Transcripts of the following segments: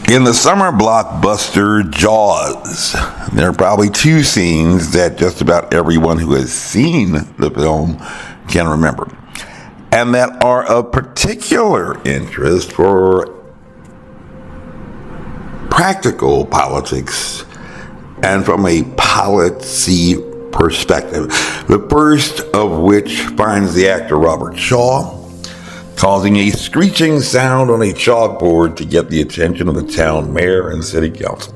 In the summer blockbuster Jaws, there are probably two scenes that just about everyone who has seen the film can remember, and that are of particular interest for practical politics and from a policy perspective. The first of which finds the actor Robert Shaw causing a screeching sound on a chalkboard to get the attention of the town mayor and city council.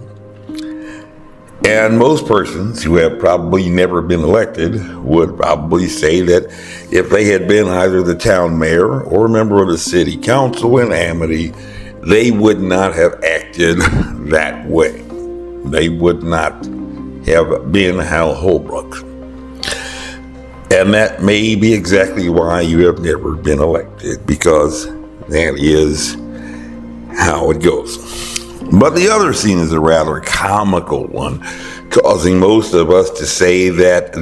And most persons who have probably never been elected would probably say that if they had been either the town mayor or a member of the city council in Amity, they would not have acted that way. They would not have been Hal Holbrook. And that may be exactly why you have never been elected, because that is how it goes. But the other scene is a rather comical one, causing most of us to say that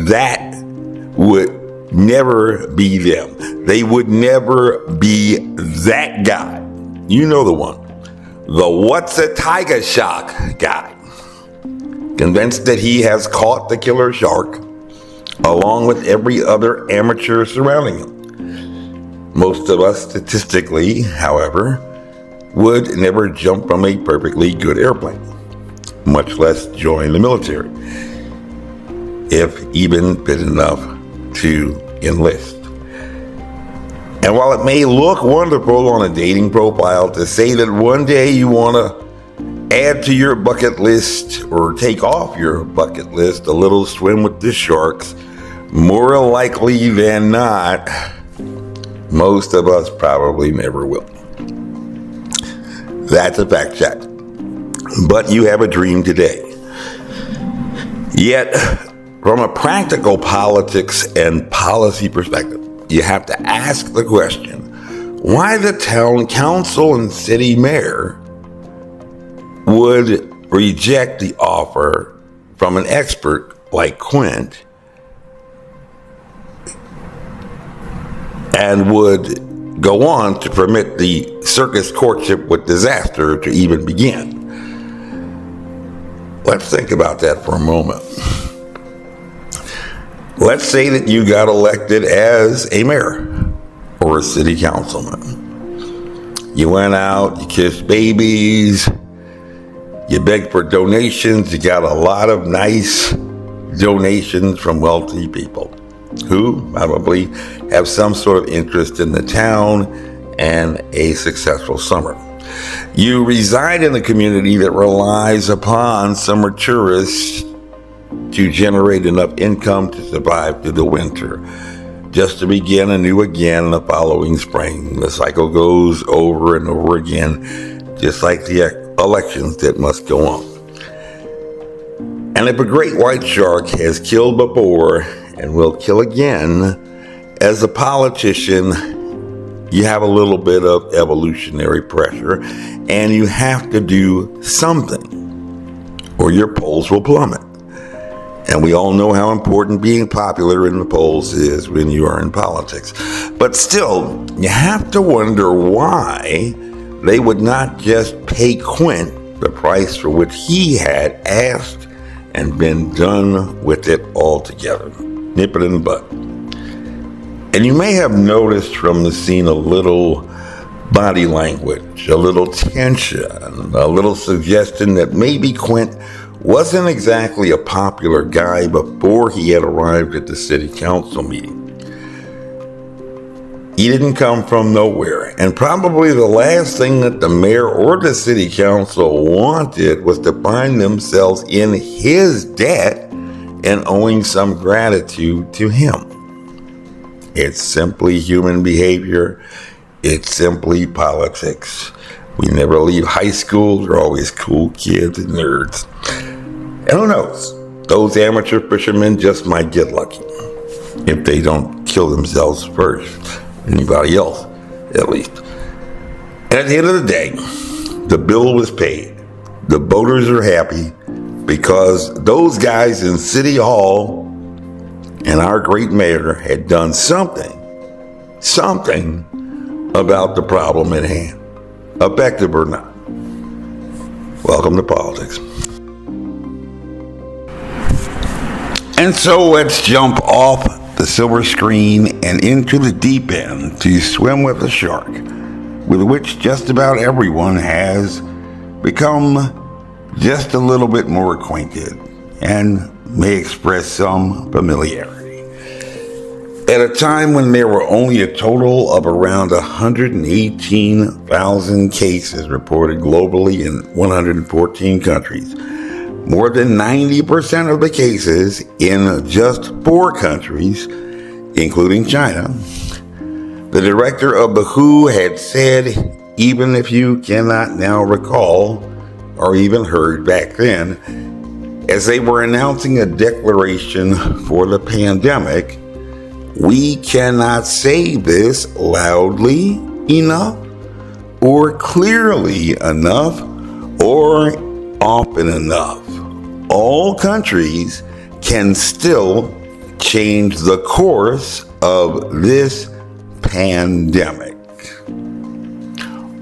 would never be them. They would never be that guy. You know the one. The what's a tiger shark guy. Convinced that he has caught the killer shark, along with every other amateur surrounding him. Most of us, statistically, however, would never jump from a perfectly good airplane, much less join the military, if even fit enough to enlist. And while it may look wonderful on a dating profile to say that one day you want to add to your bucket list or take off your bucket list a little swim with the sharks, more likely than not, most of us probably never will. That's a fact check. But you have a dream today. Yet, from a practical politics and policy perspective, you have to ask the question, why the town council and city mayor would reject the offer from an expert like Quint and would go on to permit the circus courtship with disaster to even begin. Let's think about that for a moment. Let's say that you got elected as a mayor or a city councilman. You went out, you kissed babies, you begged for donations, you got a lot of nice donations from wealthy people who probably have some sort of interest in the town and a successful summer. You reside in a community that relies upon summer tourists to generate enough income to survive through the winter, just to begin anew again the following spring. The cycle goes over and over again, just like the elections that must go on. And if a great white shark has killed before and will kill again, as a politician, you have a little bit of evolutionary pressure, and you have to do something, or your polls will plummet. And we all know how important being popular in the polls is when you are in politics. But still, you have to wonder why they would not just pay Quint the price for which he had asked and been done with it altogether. Nip it in the bud. And you may have noticed from the scene a little body language, a little tension, a little suggestion that maybe Quint wasn't exactly a popular guy before he had arrived at the city council meeting. He didn't come from nowhere, and probably the last thing that the mayor or the city council wanted was to find themselves in his debt and owing some gratitude to him. It's simply human behavior. It's simply politics. We never leave high school. They're always cool kids and nerds. And who knows? Those amateur fishermen just might get lucky if they don't kill themselves first. Anybody else, at least. And at the end of the day, the bill was paid. The voters are happy because those guys in City Hall and our great mayor had done something about the problem at hand, effective or not. Welcome to politics. And so let's jump off the silver screen and into the deep end to swim with the shark, with which just about everyone has become just a little bit more acquainted and may express some familiarity. At a time when there were only a total of around 118,000 cases reported globally in 114 countries, more than 90% of the cases in just 4 countries, including China, the director of the WHO had said, even if you cannot now recall or even heard back then, as they were announcing a declaration for the pandemic, we cannot say this loudly enough or clearly enough or often enough. All countries can still change the course of this pandemic.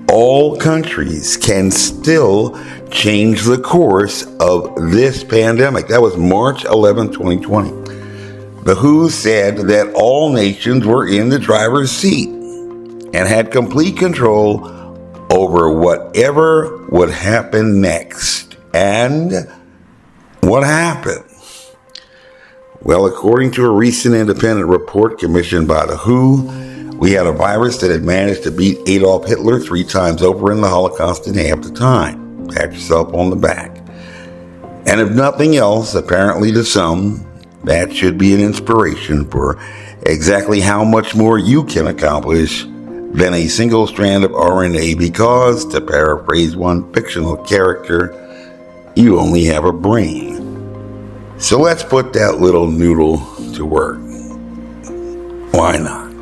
All countries can still change the course of this pandemic. That was March 11, 2020. The WHO said that all nations were in the driver's seat and had complete control over whatever would happen next. And what happened? Well, according to a recent independent report commissioned by the WHO, we had a virus that had managed to beat Adolf Hitler 3 times over in the Holocaust in half the time. Pat yourself on the back. And if nothing else, apparently to some, that should be an inspiration for exactly how much more you can accomplish than a single strand of RNA because, to paraphrase one fictional character, you only have a brain. So let's put that little noodle to work. Why not?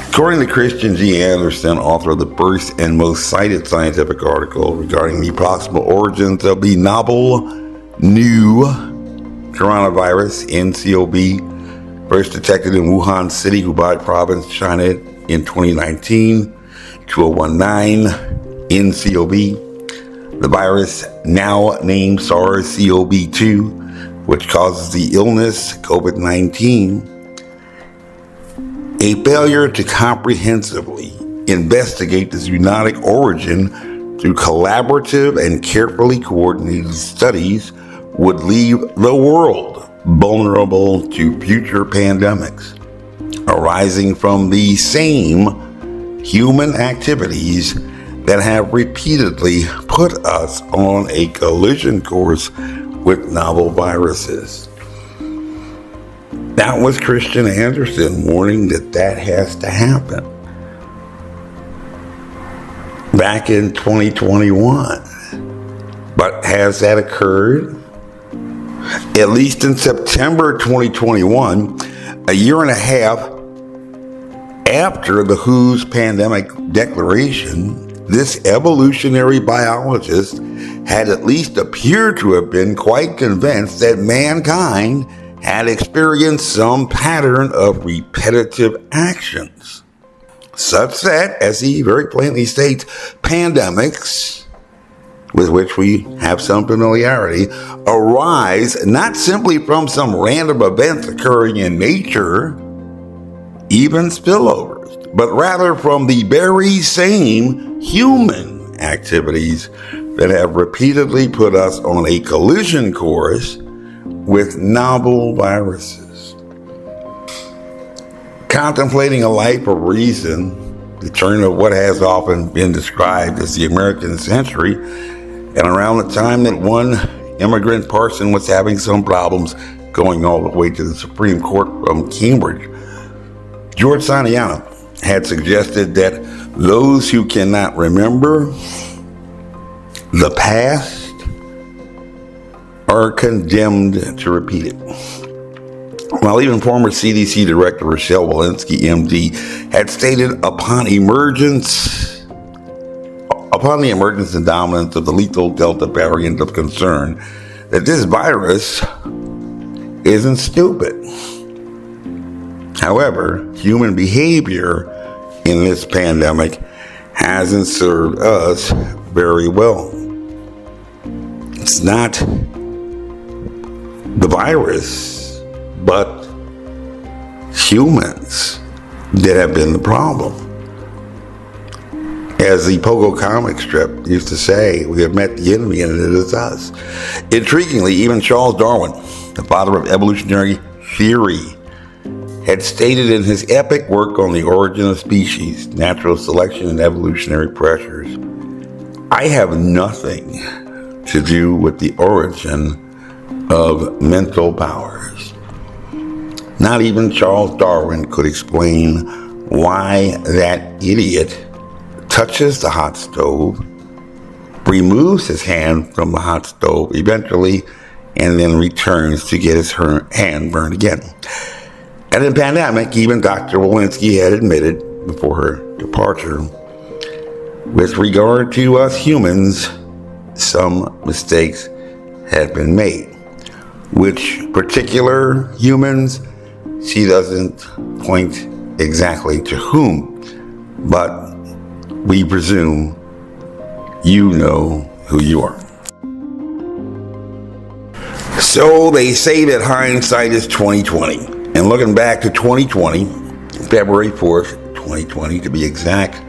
According to Christian G. Anderson, author of the first and most cited scientific article regarding the proximal origins of the novel new coronavirus, NCOV, first detected in Wuhan City, Hubei Province, China in 2019, 2019 NCOV. The virus, now named SARS-CoV-2, which causes the illness COVID-19, a failure to comprehensively investigate the zoonotic origin through collaborative and carefully coordinated studies would leave the world vulnerable to future pandemics arising from the same human activities that have repeatedly put us on a collision course with novel viruses. That was Christian Anderson warning that has to happen back in 2021. But has that occurred? At least in September 2021, a year and a half after the WHO's pandemic declaration, this evolutionary biologist had at least appeared to have been quite convinced that mankind had experienced some pattern of repetitive actions, such that, as he very plainly states, pandemics, with which we have some familiarity, arise not simply from some random events occurring in nature, even spillovers, but rather from the very same human activities that have repeatedly put us on a collision course with novel viruses. Contemplating a life of reason, the turn of what has often been described as the American century, and around the time that one immigrant parson was having some problems going all the way to the Supreme Court from Cambridge, George Santayana had suggested that those who cannot remember the past are condemned to repeat it. While even former CDC Director Rochelle Walensky, MD, had stated upon the emergence and dominance of the lethal Delta variant of concern that this virus isn't stupid. However, human behavior in this pandemic hasn't served us very well. It's not the virus, but humans that have been the problem. As the Pogo comic strip used to say, we have met the enemy and it is us. Intriguingly, even Charles Darwin, the father of evolutionary theory, had stated in his epic work on the origin of species, natural selection and evolutionary pressures, I have nothing to do with the origin of mental powers. Not even Charles Darwin could explain why that idiot touches the hot stove, removes his hand from the hot stove eventually, and then returns to get his hand burned again. And in the pandemic, even Dr. Walensky had admitted before her departure, with regard to us humans, some mistakes have been made. Which particular humans, she doesn't point exactly to whom, but we presume you know who you are. So they say that hindsight is 20/20. And looking back to 2020, February 4th, 2020 to be exact,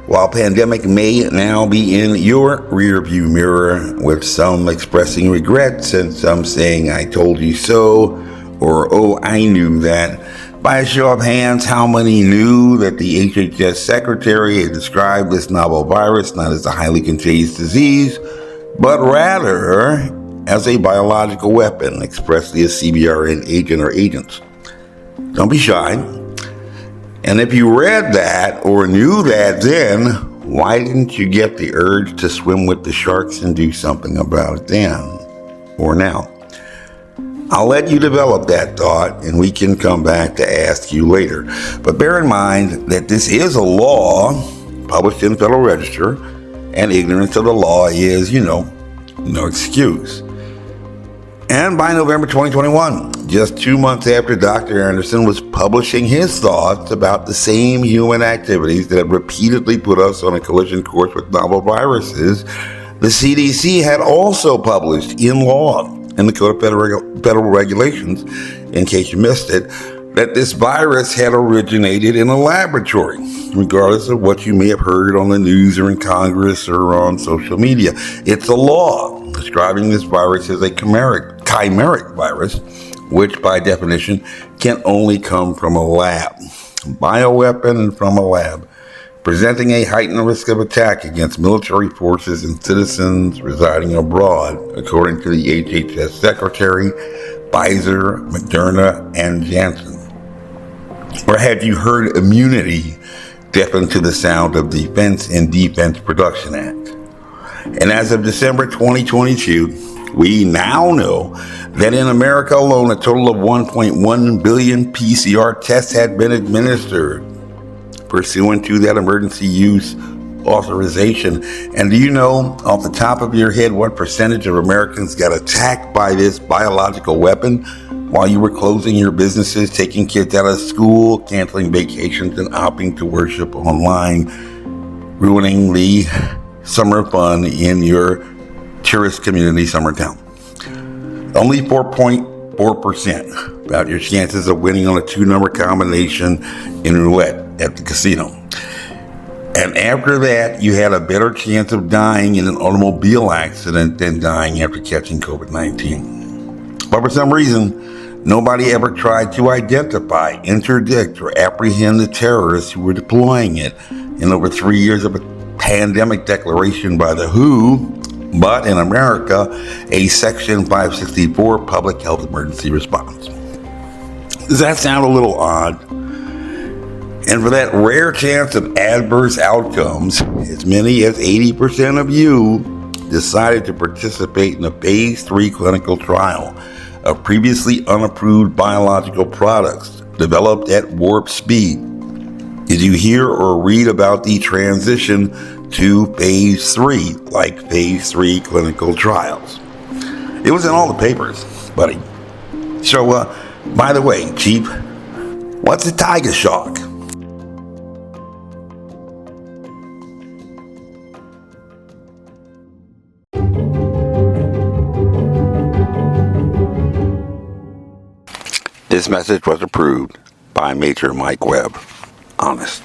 while pandemic may now be in your rearview mirror, with some expressing regrets and some saying, I told you so, or, oh, I knew that. By a show of hands, how many knew that the HHS secretary had described this novel virus not as a highly contagious disease, but rather as a biological weapon, expressly a CBRN agent or agents? Don't be shy. And if you read that or knew that then, why didn't you get the urge to swim with the sharks and do something about it then or now? I'll let you develop that thought and we can come back to ask you later. But bear in mind that this is a law published in the Federal Register, and ignorance of the law is, no excuse. And by November 2021, just 2 months after Dr. Anderson was publishing his thoughts about the same human activities that have repeatedly put us on a collision course with novel viruses, the CDC had also published in law, in the Code of Federal Regulations, in case you missed it, that this virus had originated in a laboratory, regardless of what you may have heard on the news or in Congress or on social media. It's a law describing this virus as a chimeric virus, which by definition can only come from a lab. Bioweapon and from a lab, presenting a heightened risk of attack against military forces and citizens residing abroad, according to the HHS Secretary, Pfizer, Moderna, and Janssen. Or have you heard immunity deafened to the sound of Defense and Defense Production Act? And as of December 2022, we now know that in America alone, a total of 1.1 billion PCR tests had been administered pursuant to that emergency use authorization. And do you know off the top of your head what percentage of Americans got attacked by this biological weapon while you were closing your businesses, taking kids out of school, canceling vacations, and opting to worship online, ruining the summer fun in your tourist community summer town? Only 4.4% about your chances of winning on a 2-number combination in roulette at the casino. And after that, you had a better chance of dying in an automobile accident than dying after catching COVID-19. But for some reason, nobody ever tried to identify, interdict, or apprehend the terrorists who were deploying it in over 3 years of a pandemic declaration by the WHO, but in America, a Section 564 public health emergency response. Does that sound a little odd? And for that rare chance of adverse outcomes, as many as 80% of you decided to participate in a phase 3 clinical trial of previously unapproved biological products developed at warp speed. Did you hear or read about the transition to phase 3, like phase 3 clinical trials? It was in all the papers, buddy. So, by the way, Chief, what's a tiger shark? This message was approved by Major Mike Webb. Honest.